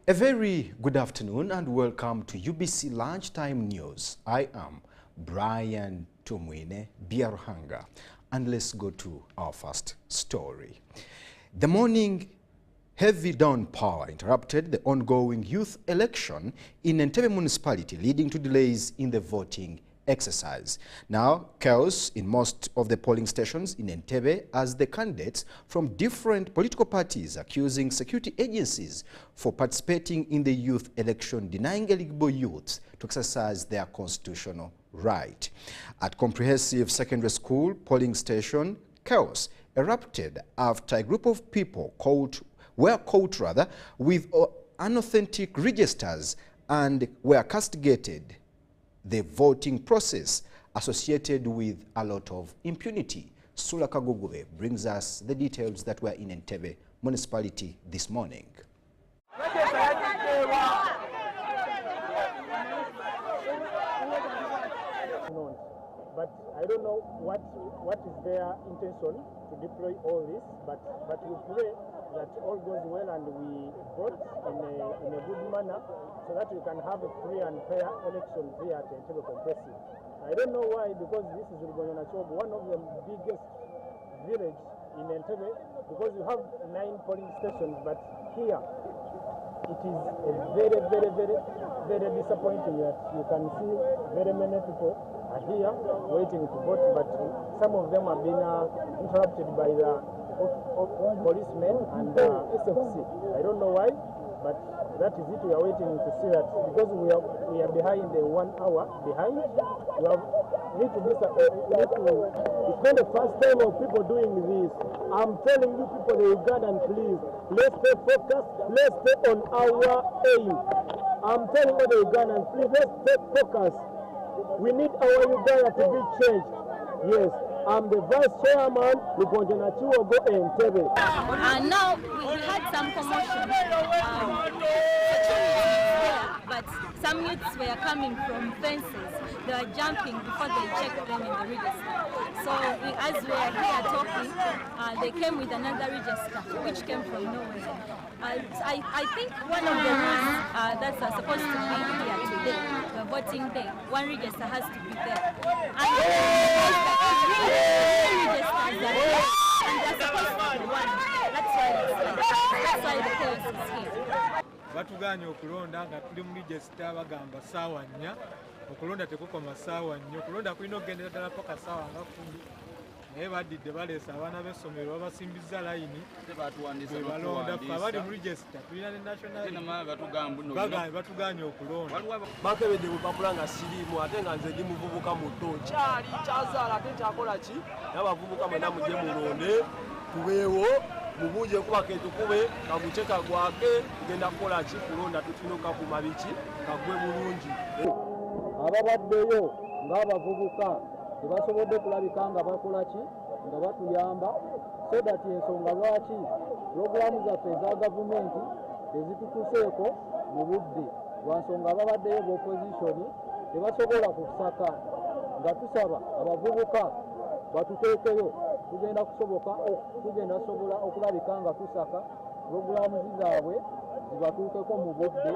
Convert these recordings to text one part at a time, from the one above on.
A very good afternoon and welcome to UBC Lunchtime News. I am Brian Tumwine Biaruhanga, and let's go to our first story. The morning heavy downpour interrupted the ongoing youth election in Entebbe municipality, leading to delays in the voting exercise. Now, chaos in most of the polling stations in Entebbe as the candidates from different political parties accusing security agencies for participating in the youth election, denying eligible youths to exercise their constitutional right. At Comprehensive Secondary School polling station, chaos erupted after a group of people were caught with unauthentic registers and were castigated. The voting process associated with a lot of impunity. Sula Kagugube brings us the details that were in Entebbe municipality this morning. But I don't know what is their intention to deploy all this, but we pray that all goes well and we vote in a good manner so that we can have a free and fair elections here at Entebbe Comprehensive. I don't know why, because this is one of the biggest village in Entebbe, because you have 9 polling stations, but here it is a very disappointing that you can see very many people are here waiting to vote, but some of them have been interrupted by the policemen and SFC. I don't know why, but that is it. We are waiting to see that, because we are behind the 1 hour behind. It's not the first time of people doing this. I'm telling you people, the Ugandan, please, let's stay focused, let's stay on our aim. I'm telling you the Ugandan, please, let's stay focused. We need our Uganda to be changed. Yes, I'm the vice chairman, Lugonjana Chiwogo Entebbe. And now we had some commotion. But some youths were coming from fences. They were jumping before they checked them in the register. So as we are here talking, they came with another register, which came from nowhere. I think one of the rules that's supposed to be here today, the voting day, one register has to be there. And registers are there, and they're supposed to be one. That's why the chaos is here. Batuganya okulonda nga tuli mu register bagamba saawa 4, okulonda tekukoma saawa 4, okulonda kulina okugendera ddala paka saawa nga 10. Naye badidde baleesa abaana b'essomero babasimbiza layini balonda ffe abali mu register tulina ne national batuganya okulonda. Bakebedde bupapula nga siriimu ate nga nze ndi muvubuka muto kyali kyazaala ate kyakola ki n'abavubuka mwena mujje mulonde tubeewo mubuje kuba ketukube kabuche kagwake tugenda kukola ki kulonda tukinuka ku mabiki kagwe bulungi. Ababaddeyo ng'abavubuka tebasobodde kulabika nga bakola ki nga batuyamba, so that ensonga lwaki pulogulaamu zaffe eza gavumenti tezitutuseeko mu budde lwa nsonga ababaddeyo b'opozisoni tebasobola kusaka, nga tusaba abavubuka batuteekeyo tugenda sobola okulabika nga tusaka pulogulaamu zaabwe zibatuukeko mu budde.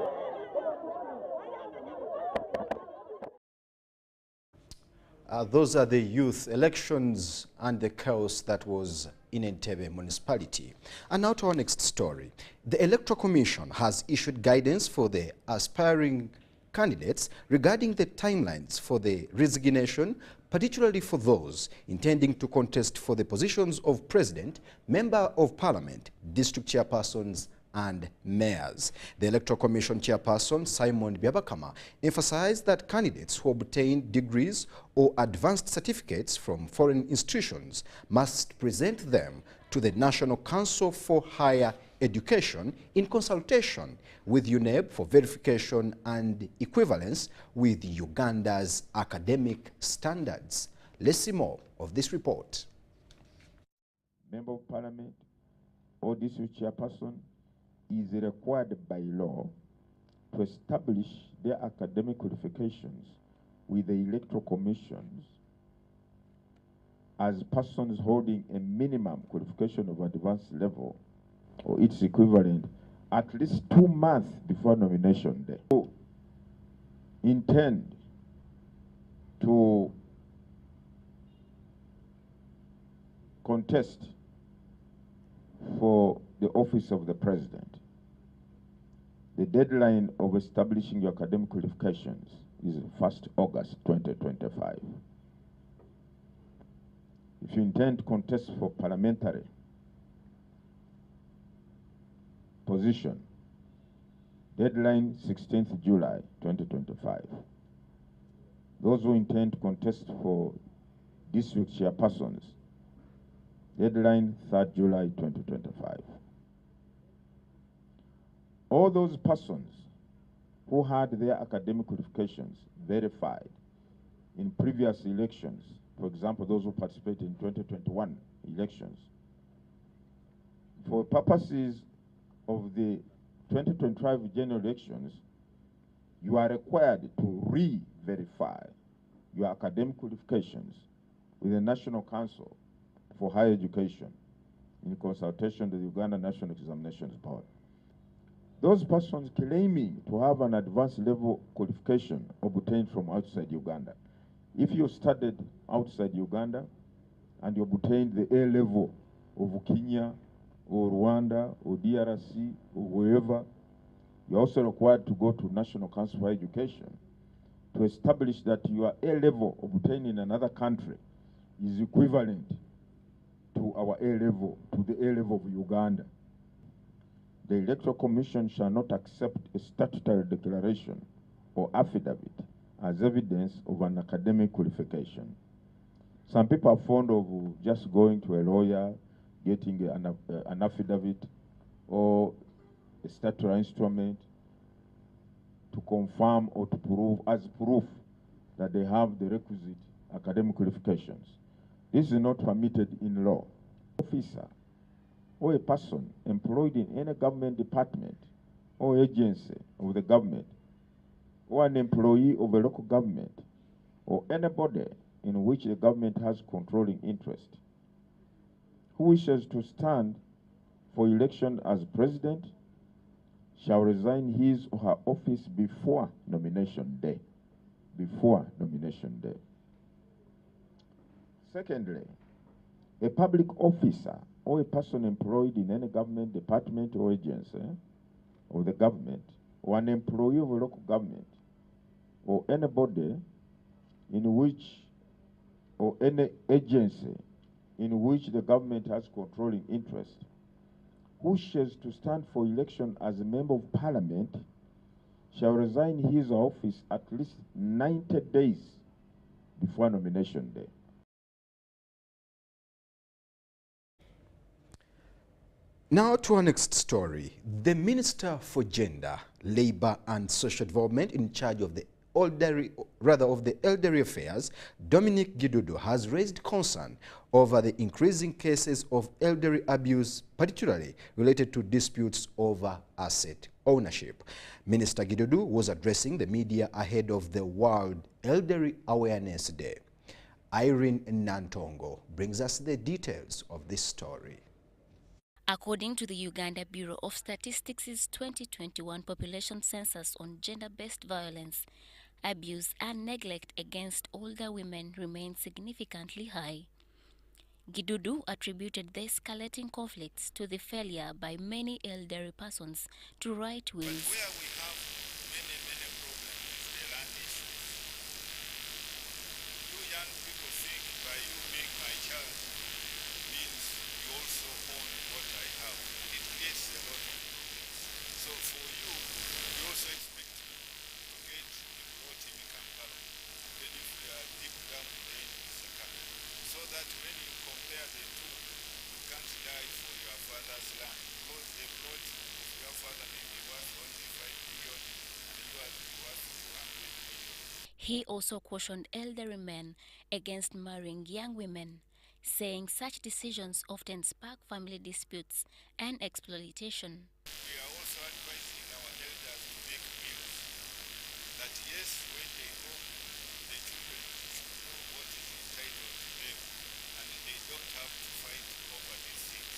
Those are the youth elections and the chaos that was in Entebbe municipality. And now to our next story. The Electoral Commission has issued guidance for the aspiring candidates regarding the timelines for the resignation, particularly for those intending to contest for the positions of President, Member of Parliament, District Chairpersons, and mayors. The Electoral Commission Chairperson, Simon Byabakama, emphasized that candidates who obtain degrees or advanced certificates from foreign institutions must present them to the National Council for Higher Education in consultation with UNEB for verification and equivalence with Uganda's academic standards. Let's see more of this report. Member of Parliament or District Chairperson is required by law to establish their academic qualifications with the Electoral Commissions as persons holding a minimum qualification of advanced level or its equivalent at least 2 months before nomination day. Who intend to contest for the office of the president. The deadline of establishing your academic qualifications is 1st August 2025. If you intend to contest for parliamentary position, deadline 16th July 2025. Those who intend to contest for district chairpersons, deadline 3rd July 2025. All those persons who had their academic qualifications verified in previous elections, for example, those who participated in 2021 elections, for purposes of the 2025 general elections, you are required to re-verify your academic qualifications with the National Council for Higher Education in consultation with the Uganda National Examinations Board. Those persons claiming to have an advanced level qualification obtained from outside Uganda, if you studied outside Uganda and you obtained the A level of Kenya or Rwanda or DRC or wherever, you're also required to go to National Council for Education to establish that your A level obtained in another country is equivalent to our A level, to the A level of Uganda. The Electoral Commission shall not accept a statutory declaration or affidavit as evidence of an academic qualification. Some people are fond of just going to a lawyer, getting an affidavit or a statutory instrument to confirm or to prove as proof that they have the requisite academic qualifications. This is not permitted in law. Officer or a person employed in any government department or agency of the government, or an employee of a local government, or anybody in which the government has controlling interest, who wishes to stand for election as president shall resign his or her office before nomination day. Before nomination day. Secondly, a public officer or a person employed in any government department or agency of the government, or an employee of a local government, or anybody in which, or any agency in which the government has controlling interest, who wishes to stand for election as a member of parliament shall resign his office at least 90 days before nomination day. Now to our next story. The Minister for Gender, Labour and Social Development in charge of the elderly affairs, Dominic Gidudu, has raised concern over the increasing cases of elderly abuse, particularly related to disputes over asset ownership. Minister Gidudu was addressing the media ahead of the World Elderly Awareness Day. Irene Nantongo brings us the details of this story. According to the Uganda Bureau of Statistics' 2021 population census on gender-based violence, abuse and neglect against older women remain significantly high. Gidudu attributed the escalating conflicts to the failure by many elderly persons to right wills. Where we have many problems is the land issues. You young people think by you being my child means you also own what I have. It creates a lot of problems. So for you, you also expect to get a plot in Kampala, even if you are deep down in Sakana. So that when you compare the two, you can't die for your father's land, because the plot of your father may be worth only 5 million and yours be worth 200 million. He also cautioned elderly men against marrying young women, saying such decisions often spark family disputes and exploitation. We are also advising our elders to make wills that yes, when they go, the children should know what is entitled to them and they don't have to fight over these things.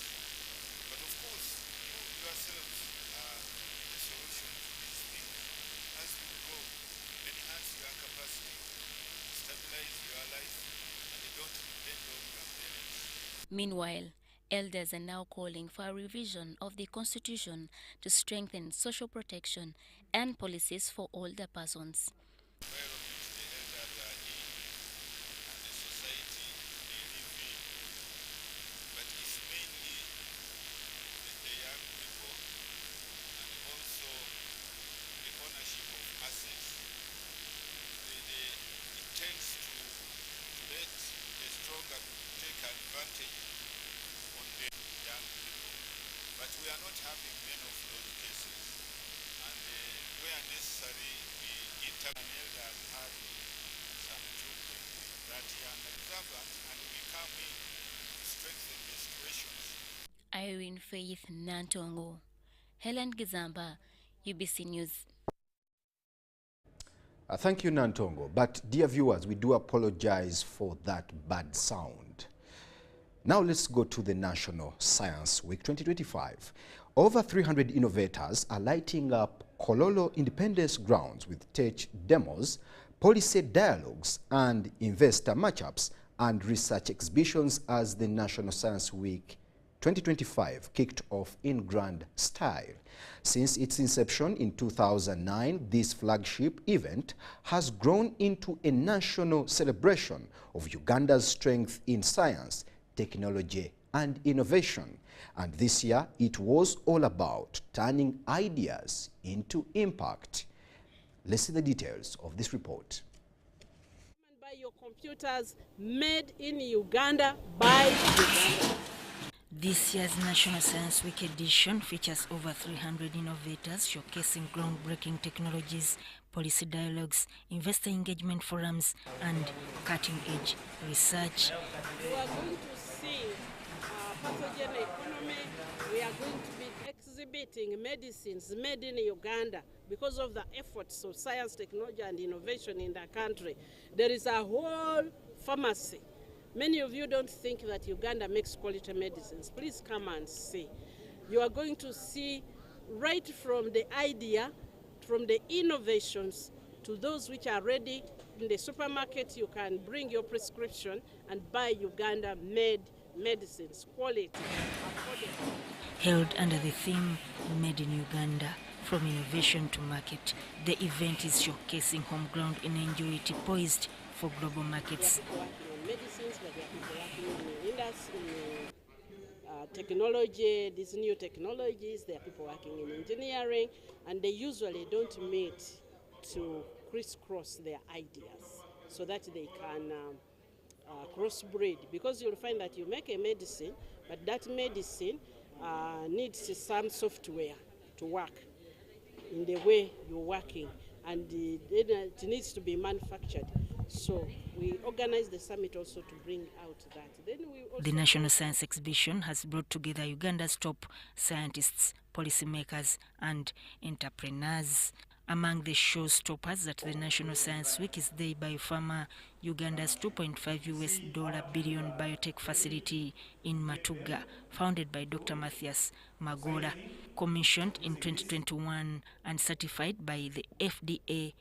But of course, you yourselves are Meanwhile, elders are now calling for a revision of the constitution to strengthen social protection and policies for older persons. But we are not having many of those cases, and where necessary, we intervene and have some children that are observant, and we come in to strengthen the situations. Irene Faith Nantongo, Helen Gizamba, UBC News. Thank you, Nantongo. But dear viewers, we do apologize for that bad sound. Now let's go to the National Science Week 2025. Over 300 innovators are lighting up Kololo Independence Grounds with tech demos, policy dialogues, and investor matchups and research exhibitions as the National Science Week 2025 kicked off in grand style. Since its inception in 2009, this flagship event has grown into a national celebration of Uganda's strength in science, technology, and innovation. And this year, it was all about turning ideas into impact. Let's see the details of this report. By your computers, made in Uganda by Uganda. This year's National Science Week edition features over 300 innovators showcasing groundbreaking technologies, policy dialogues, investor engagement forums, and cutting-edge research. We are going to see pathogen economy. We are going to be exhibiting medicines made in Uganda because of the efforts of science, technology, and innovation in the country. There is a whole pharmacy. Many of you don't think that Uganda makes quality medicines. Please come and see. You are going to see right from the idea, from the innovations to those which are ready in the supermarket. You can bring your prescription and buy Uganda-made medicines, quality, affordable. Held under the theme Made in Uganda, from innovation to market, the event is showcasing homegrown ingenuity poised for global markets. Medicines, but there are people working in industry, technology, these new technologies. There are people working in engineering, and they usually don't meet to crisscross their ideas so that they can crossbreed. Because you'll find that you make a medicine, but that medicine needs some software to work in the way you're working, and it needs to be manufactured. So we organized the summit also to bring out that. Then the National Science Exhibition has brought together Uganda's top scientists, policymakers, and entrepreneurs. Among the showstoppers at the National Science Week is the Biopharma, Uganda's $2.5 billion biotech facility in Matuga, founded by Dr. Matthias Magola, commissioned in 2021 and certified by the FDA,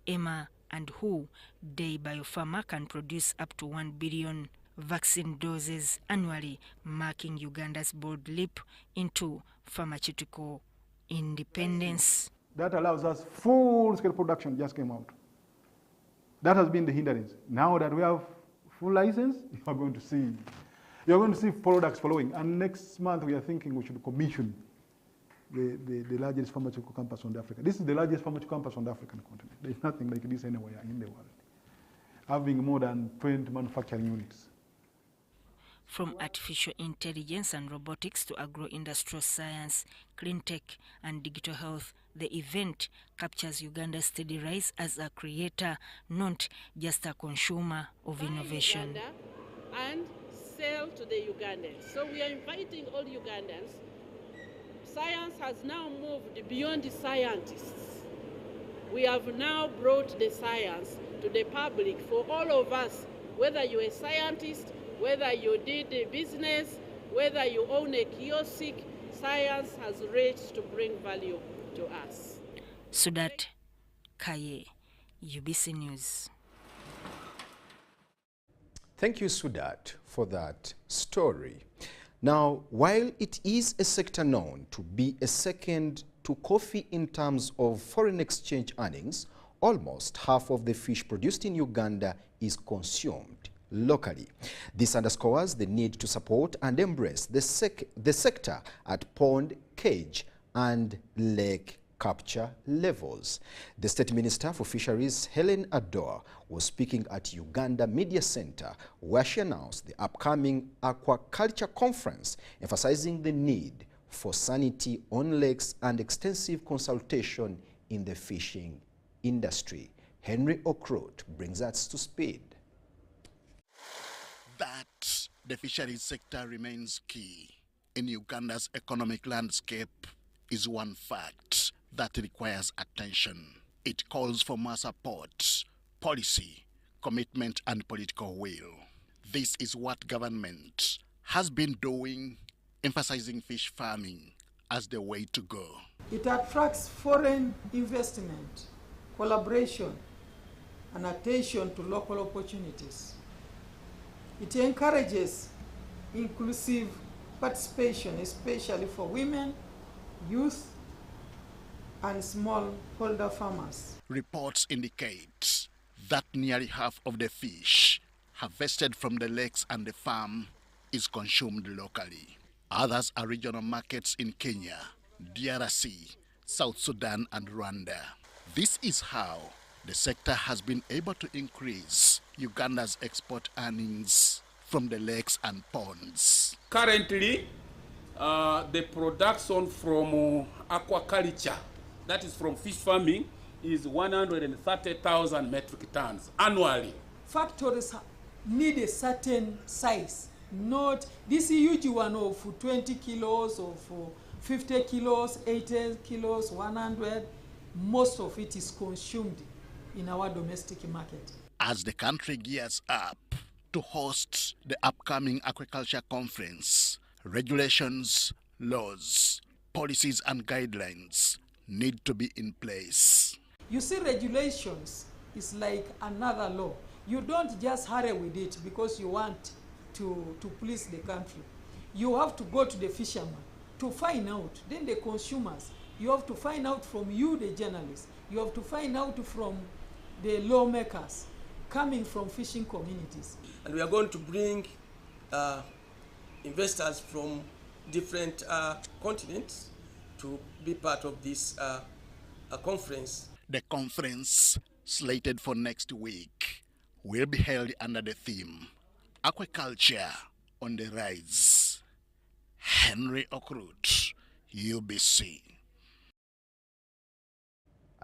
EMA, and WHO. Day Biopharma can produce up to 1 billion vaccine doses annually, marking Uganda's bold leap into pharmaceutical independence. That allows us full-scale production just came out. That has been the hindrance. Now that we have full license, you're going to see products following. And next month we are thinking we should commission the largest pharmaceutical campus on the Africa. This is the largest pharmaceutical campus on the African continent. There's nothing like this anywhere in the world. Having more than 20 manufacturing units. From artificial intelligence and robotics to agro-industrial science, clean tech, and digital health, the event captures Uganda's steady rise as a creator, not just a consumer of innovation. And sell to the Ugandans. So we are inviting all Ugandans. Science has now moved beyond the scientists. We have now brought the science to the public for all of us, whether you're a scientist, whether you did a business, whether you own a kiosk, science has reached to bring value to us. Sudat Kaye, UBC News. Thank you, Sudat, for that story. Now, while it is a sector known to be a second to coffee in terms of foreign exchange earnings, almost half of the fish produced in Uganda is consumed locally. This underscores the need to support and embrace the sector at pond, cage, and lake capture levels. The State Minister for Fisheries, Helen Ador, was speaking at Uganda Media Center, where she announced the upcoming aquaculture conference, emphasizing the need for sanity on lakes and extensive consultation in the fishing industry. Henry Okrot brings us to speed. That the fisheries sector remains key in Uganda's economic landscape is one fact that requires attention. It calls for more support, policy, commitment, and political will. This is what government has been doing, emphasizing fish farming as the way to go. It attracts foreign investment, collaboration, and attention to local opportunities. It encourages inclusive participation, especially for women, youth, and smallholder farmers. Reports indicate that nearly half of the fish harvested from the lakes and the farm is consumed locally. Others are regional markets in Kenya, DRC, South Sudan, and Rwanda. This is how the sector has been able to increase Uganda's export earnings from the lakes and ponds. Currently, the production from aquaculture, that is from fish farming, is 130,000 metric tons annually. Factories need a certain size, not this huge one of 20 kilos, of 50 kilos, 80 kilos, 100. Most of it is consumed in our domestic market. As the country gears up to host the upcoming aquaculture conference, regulations, laws, policies, and guidelines need to be in place. You see, regulations is like another law. You don't just hurry with it because you want to please the country. You have to go to the fishermen to find out. Then the consumers, you have to find out from you, the journalists. You have to find out from the lawmakers coming from fishing communities. And we are going to bring investors from different continents to be part of this conference. The conference, slated for next week, will be held under the theme Aquaculture on the Rise. Henry Okrut, UBC.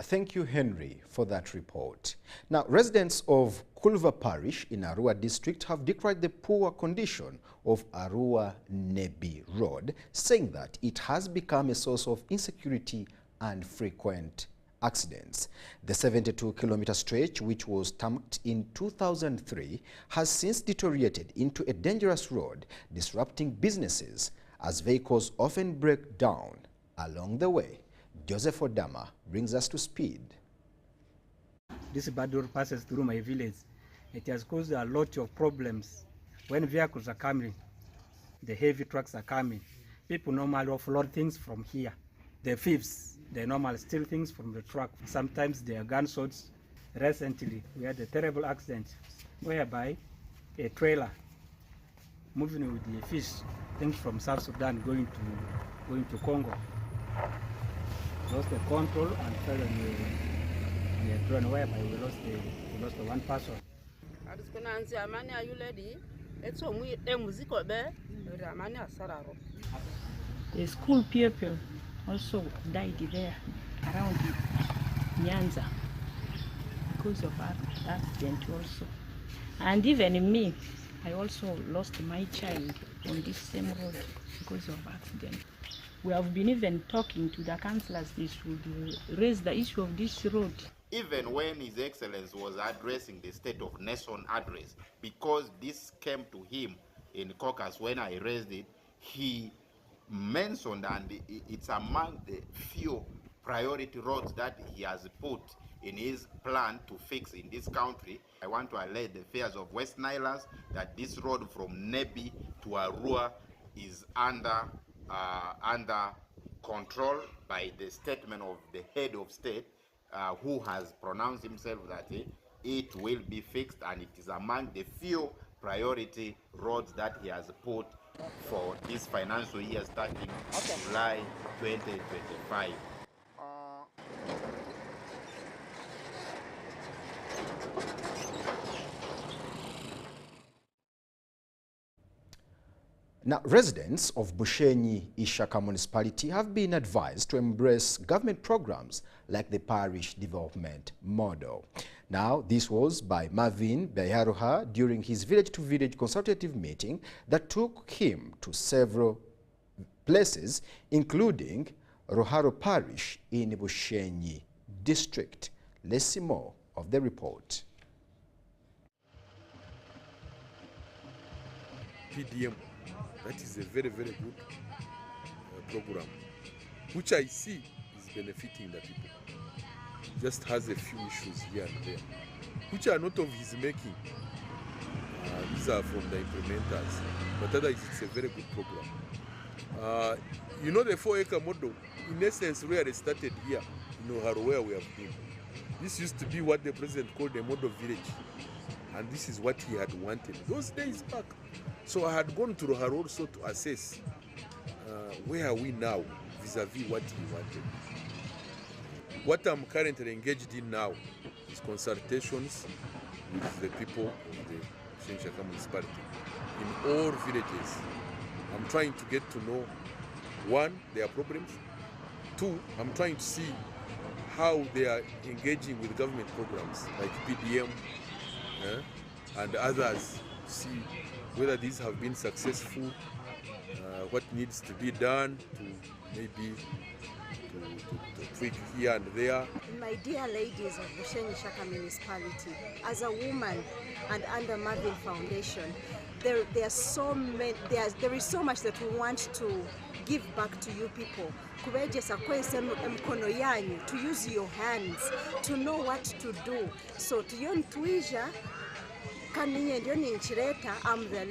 Thank you, Henry, for that report. Now, residents of Kulva Parish in Arua district have decried the poor condition of Arua Road, saying that it has become a source of insecurity and frequent accidents. The 72-kilometer stretch, which was tarmacked in 2003, has since deteriorated into a dangerous road, disrupting businesses as vehicles often break down along the way. Joseph Odama brings us to speed. This bad road passes through my village. It has caused a lot of problems. When vehicles are coming, the heavy trucks are coming, people normally offload things from here. The thieves, they normally steal things from the truck. Sometimes they are gunshots. Recently, we had a terrible accident whereby a trailer moving with the fish, things from South Sudan going to Congo, lost the control and fell in the train, whereby we lost the one person. The school people also died there around Nyanza because of accident also. And even me, I also lost my child on this same road because of accident. We have been even talking to the councillors, they should raise the issue of this road. Even when His Excellency was addressing the State of Nation address, because this came to him in caucus when I raised it, he mentioned, and it's among the few priority roads that he has put in his plan to fix in this country. I want to alert the affairs of West Nilanders that this road from Entebbe to Arua is under control by the statement of the head of state, who has pronounced himself that it will be fixed, and it is among the few priority roads that he has put for this financial year starting July 2025. Now, residents of Bushenyi Ishaka municipality have been advised to embrace government programs like the parish development model. Now, this was by Marvin Bayaruha during his village-to-village consultative meeting that took him to several places, including Roharo Parish in Bushenyi district. Let's see more of the report. PDM. That is a very, very good program, which I see is benefiting the people. Just has a few issues here and there, which are not of his making. These are from the implementers, but otherwise it's a very good program. You know, the 4-acre model, in essence, really started here in Ohio, where we have been. This used to be what the president called a model village, and this is what he had wanted those days back. So I had gone to Roharo also to assess where are we now vis-a-vis what he wanted. What I'm currently engaged in now is consultations with the people of the Ishaka municipality in all villages. I'm trying to get to know, one, their problems. Two, I'm trying to see how they are engaging with government programs like PDM and others, to see whether these have been successful, what needs to be done to maybe to tweak here and there. My dear ladies of Bushenyi Ishaka municipality, as a woman and under Marvin Foundation, there is so much that we want to give back to you people. To use your hands, to know what to do. So to yon tuija, I'm the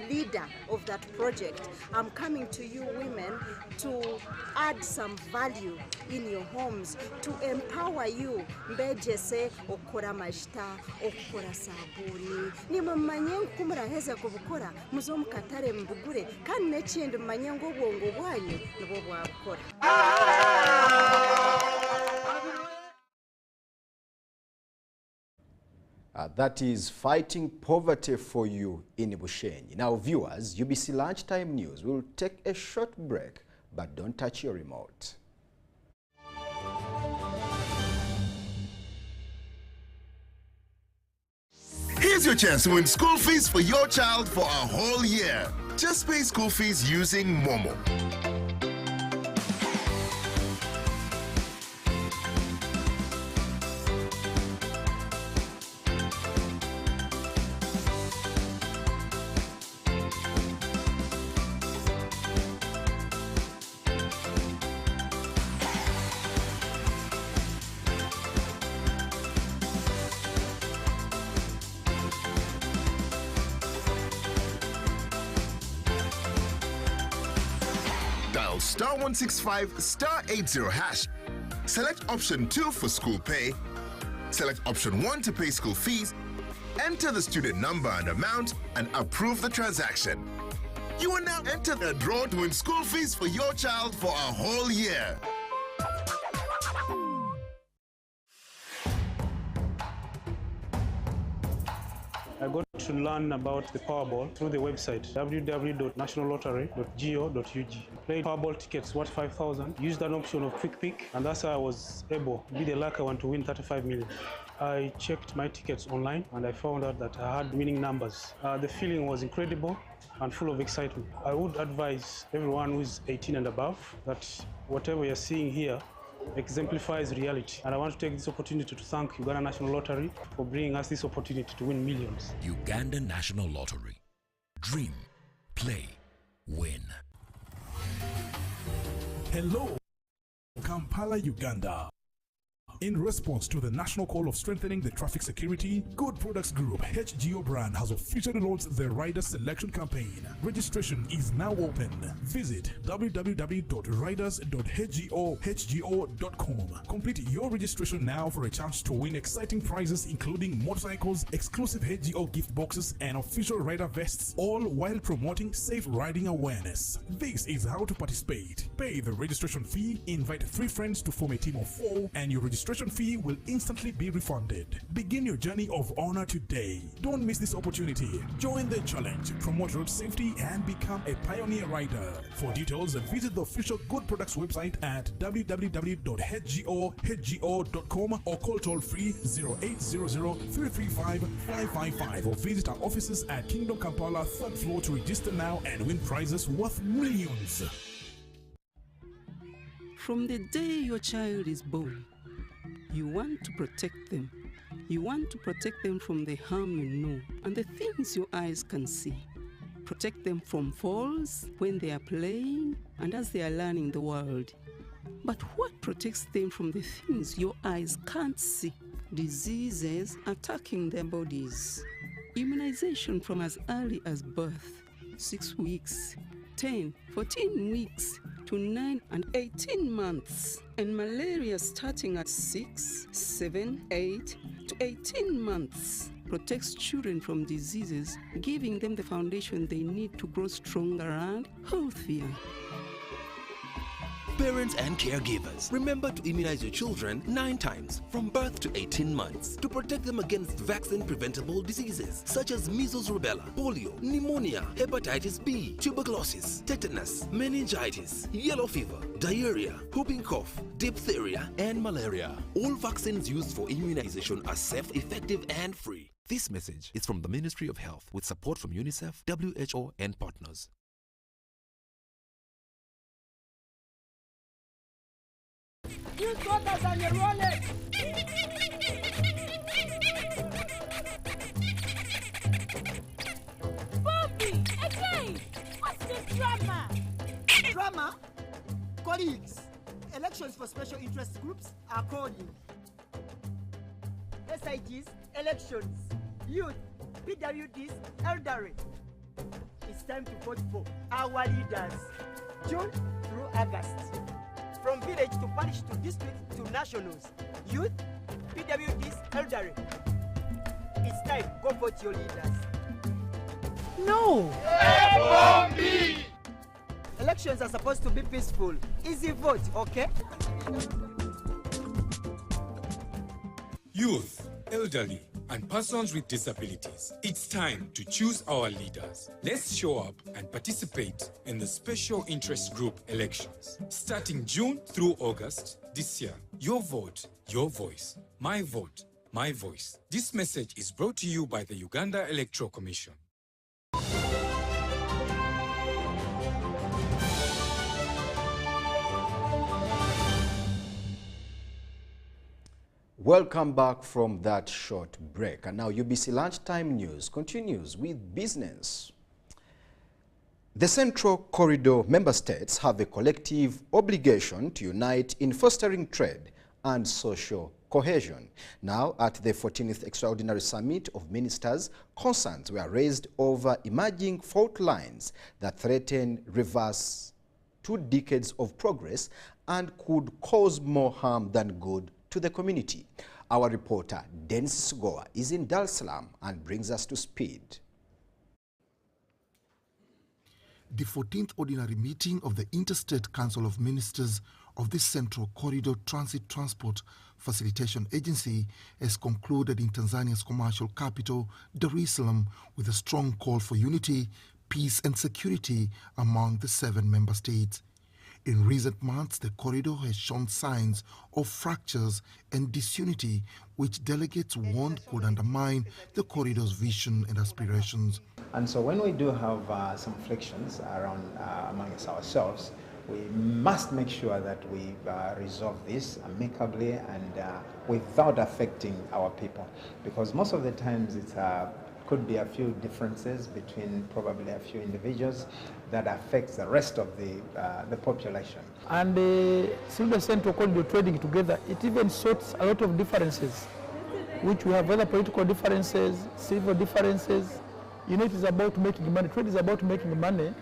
leader of that project. I'm coming to you women to add some value in your homes, to empower you. Mbejese okora majita, okora sabuni. Ni mmanyengo kumuraheza kubukora, muzomu katare mbugure, kandi n'ekindi mmanyengo obwongo bwanyu nibwo bwabukora. That is fighting poverty for you in Bushenyi. Now, viewers, UBC Lunchtime News will take a short break, but don't touch your remote. Here's your chance to win school fees for your child for a whole year. Just pay school fees using Momo. Dial *165 *80 hash. Select option 2 for school pay. Select option 1 to pay school fees. Enter the student number and amount and approve the transaction. You are now entered a draw to win school fees for your child for a whole year. I got to learn about the Powerball through the website www.nationallottery.go.ug. Played Powerball tickets worth 5,000, used an option of quick pick, and that's how I was able to be the lucky one to win 35 million. I checked my tickets online and I found out that I had winning numbers. The feeling was incredible and full of excitement. I would advise everyone who is 18 and above that whatever you're seeing here exemplifies reality. And I want to take this opportunity to thank Uganda National Lottery for bringing us this opportunity to win millions. Uganda National Lottery. Dream, play, win. Hello, Kampala, Uganda. In response to the national call of strengthening the traffic security, Good Products Group HGO brand has officially launched the rider selection campaign. Registration is now open. Visit www.riders.hgo.com. Complete your registration now for a chance to win exciting prizes including motorcycles, exclusive HGO gift boxes, and official rider vests, all while promoting safe riding awareness. This is how to participate. Pay the registration fee, invite 3 friends to form a team of 4, and your registration fee will instantly be refunded. Begin your journey of honor today. Don't miss this opportunity. Join the challenge, promote road safety, and become a pioneer rider. For details, visit the official Good Products website at www.hgo.com or call toll-free 0800-335-555 or visit our offices at Kingdom Kampala 3rd floor to register now and win prizes worth millions. From the day your child is born, you want to protect them. You want to protect them from the harm you know and the things your eyes can see. Protect them from falls when they are playing and as they are learning the world. But what protects them from the things your eyes can't see? Diseases attacking their bodies. Immunization from as early as birth, 6 weeks, 10, 14 weeks, to 9 and 18 months. And malaria starting at 6, 7, 8 to 18 months. Protects children from diseases, giving them the foundation they need to grow stronger and healthier. Parents and caregivers, remember to immunize your children 9 times from birth to 18 months to protect them against vaccine-preventable diseases such as measles, rubella, polio, pneumonia, hepatitis B, tuberculosis, tetanus, meningitis, yellow fever, diarrhea, whooping cough, diphtheria, and malaria. All vaccines used for immunization are safe, effective, and free. This message is from the Ministry of Health with support from UNICEF, WHO, and partners. You shoulders on your rollers. Bobby, again! What's the drama? Drama? Colleagues, elections for special interest groups are calling. SITs, elections, youth, PWDs, elderly. It's time to vote for our leaders, June through August. From village to parish to district to nationals, youth, PWDs, elderly. It's time, go vote your leaders. No! F-bomb-B! Elections are supposed to be peaceful. Easy vote, okay? Youth, elderly, and persons with disabilities. It's time to choose our leaders. Let's show up and participate in the special interest group elections. Starting June through August this year. Your vote, your voice. My vote, my voice. This message is brought to you by the Uganda Electoral Commission. Welcome back from that short break. And now UBC Lunchtime News continues with business. The Central Corridor member states have a collective obligation to unite in fostering trade and social cohesion. Now, at the 14th Extraordinary Summit of Ministers, concerns were raised over emerging fault lines that threaten reverse 2 decades of progress and could cause more harm than good to the community. Our reporter, Dennis Goa, is in Dar es Salaam and brings us to speed. The 14th Ordinary Meeting of the Interstate Council of Ministers of the Central Corridor Transit Transport Facilitation Agency has concluded in Tanzania's commercial capital, Dar es Salaam, with a strong call for unity, peace and security among the 7 member states. In recent months, the corridor has shown signs of fractures and disunity, which delegates warned could undermine the corridor's vision and aspirations. And so when we do have some frictions around amongst ourselves, we must make sure that we resolve this amicably and without affecting our people. Because most of the times it could be a few differences between probably a few individuals, that affects the rest of the population. And through the Central Corridor trading together, it even sorts a lot of differences, which we have other political differences, civil differences. You know, it is about making money. Trade is about making money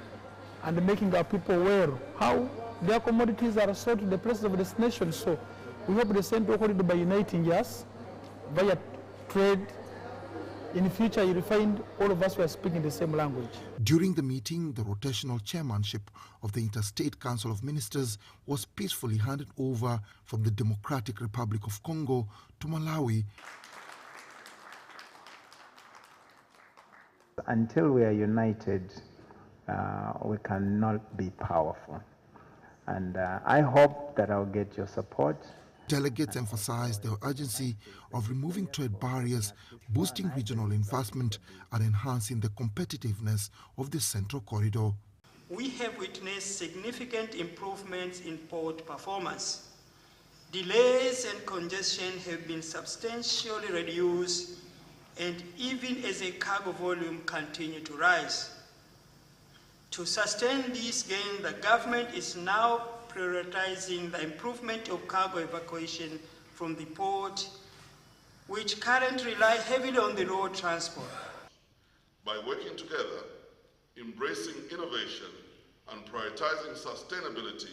and making our people aware how their commodities are sold to the places of destination. So we hope the Central Corridor, by uniting us via trade, in the future you'll find all of us were speaking the same language. During the meeting, the rotational chairmanship of the Interstate Council of Ministers was peacefully handed over from the Democratic Republic of Congo to Malawi. Until we are united, we cannot be powerful. And I hope that I'll get your support. Delegates emphasized the urgency of removing trade barriers, boosting regional investment, and enhancing the competitiveness of the Central Corridor. We have witnessed significant improvements in port performance. Delays and congestion have been substantially reduced, and even as a cargo volume continue to rise. To sustain this gain, the government is now prioritizing the improvement of cargo evacuation from the port, which currently rely heavily on the road transport. By working together, embracing innovation, and prioritizing sustainability,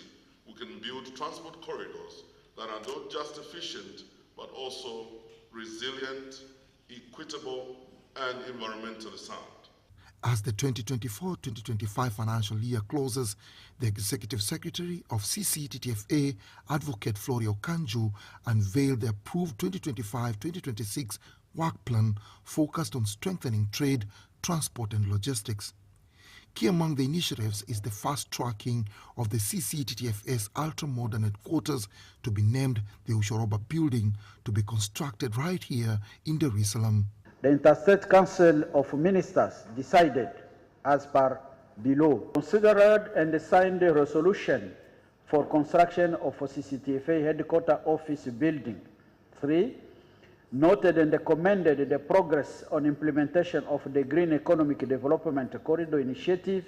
we can build transport corridors that are not just efficient, but also resilient, equitable, and environmentally sound. As the 2024-2025 financial year closes, the Executive Secretary of CCTTFA, Advocate Florio Kanju, unveiled the approved 2025-2026 work plan focused on strengthening trade, transport and logistics. Key among the initiatives is the fast-tracking of the CCTTFA's ultra-modern headquarters to be named the Ushoroba Building, to be constructed right here in Dar es Salaam. The Interstate Council of Ministers decided, as per below, considered and signed a resolution for construction of a CCTFA headquarter office building. 3. Noted and commended the progress on implementation of the Green Economic Development Corridor Initiative,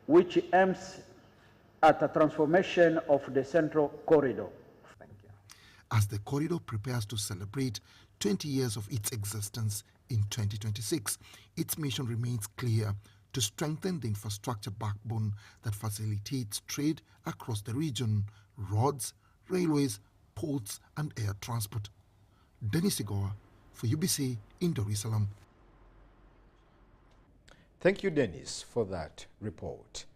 which aims at a transformation of the Central Corridor. As the corridor prepares to celebrate 20 years of its existence in 2026, its mission remains clear: to strengthen the infrastructure backbone that facilitates trade across the region, roads, railways, ports and air transport. Dennis Igoa for UBC in Dar es Salaam. Thank you, Dennis, for that report.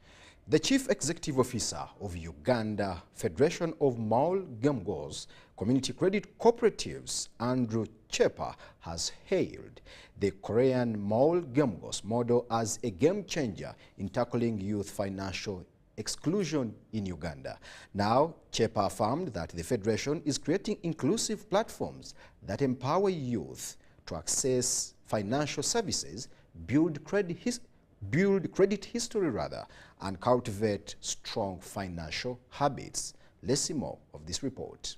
The Chief Executive Officer of Uganda Federation of Maul Gemgos Community Credit Cooperatives, Andrew Chepa, has hailed the Korean Maul Gemgos model as a game changer in tackling youth financial exclusion in Uganda. Now, Chepa affirmed that the Federation is creating inclusive platforms that empower youth to access financial services, build credit history and cultivate strong financial habits. Let's see more of this report.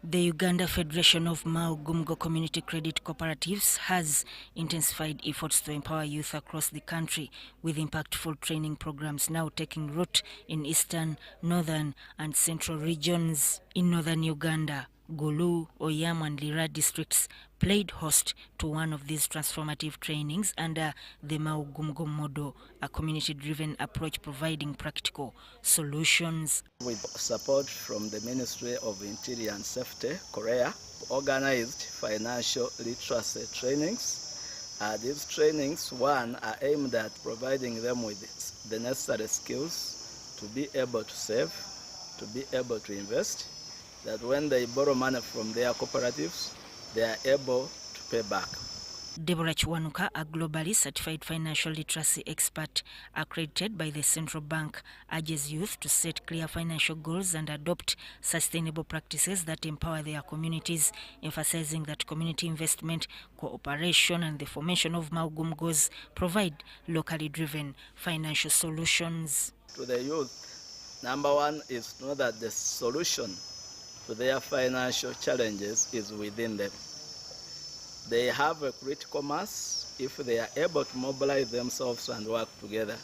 The Uganda Federation of Mau Gumgo Community Credit Cooperatives has intensified efforts to empower youth across the country, with impactful training programs now taking root in eastern, northern and central regions. In northern Uganda, Gulu, Oyam and Lira districts played host to one of these transformative trainings under the Mau Gumgo model, a community-driven approach providing practical solutions. With support from the Ministry of Interior and Safety, Korea, organized financial literacy trainings. These trainings, one, are aimed at providing them with the necessary skills to be able to save, to be able to invest, that when they borrow money from their cooperatives, they are able to pay back. Deborah Chwanuka, a globally certified financial literacy expert accredited by the Central Bank, urges youth to set clear financial goals and adopt sustainable practices that empower their communities, emphasizing that community investment, cooperation and the formation of Mau Gumgos provide locally driven financial solutions. To the youth, number one is to know that the solution to their financial challenges is within them. They have a critical mass if they are able to mobilize themselves and work together,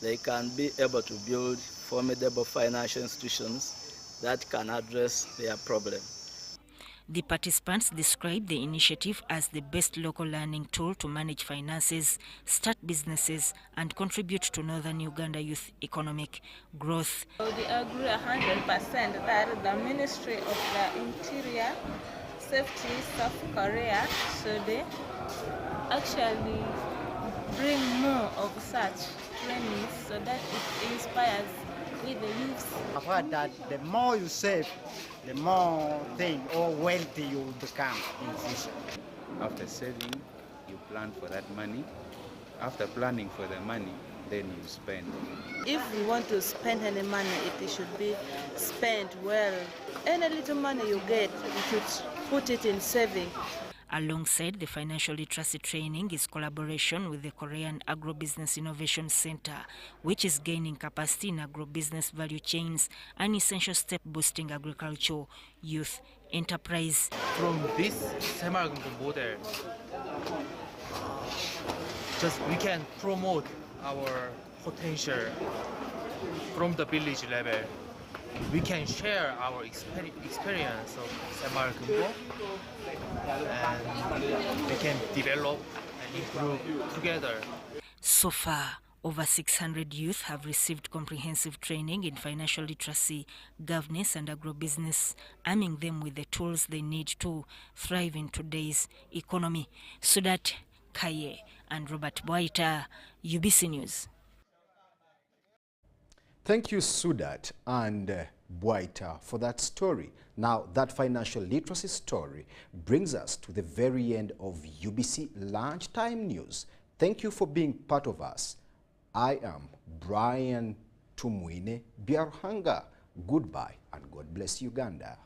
they can be able to build formidable financial institutions that can address their problem. The participants described the initiative as the best local learning tool to manage finances, start businesses, and contribute to northern Uganda youth economic growth. We agree 100% that the Ministry of the Interior, Safety, South Korea should actually bring more of such trainings so that it inspires with the youth. I've heard that the more you save, the more wealthy you will become in future. After saving, you plan for that money. After planning for the money, then you spend. If you want to spend any money, it should be spent well. Any little money you get, you should put it in saving. Alongside the financial literacy training is collaboration with the Korean Agro-Business Innovation Center, which is gaining capacity in agro-business value chains, an essential step boosting agricultural youth enterprise. From this 새마을금고 model, just we can promote our potential from the village level. We can share our experience of 새마을금고, and we can develop and improve together. So far, over 600 youth have received comprehensive training in financial literacy, governance, and agribusiness, arming them with the tools they need to thrive in today's economy. Sudat Kaye and Robert Boita, UBC News. Thank you, Sudat and Boita, for that story. Now, that financial literacy story brings us to the very end of UBC Lunchtime News. Thank you for being part of us. I am Brian Tumwine Biarhanga. Goodbye and God bless Uganda.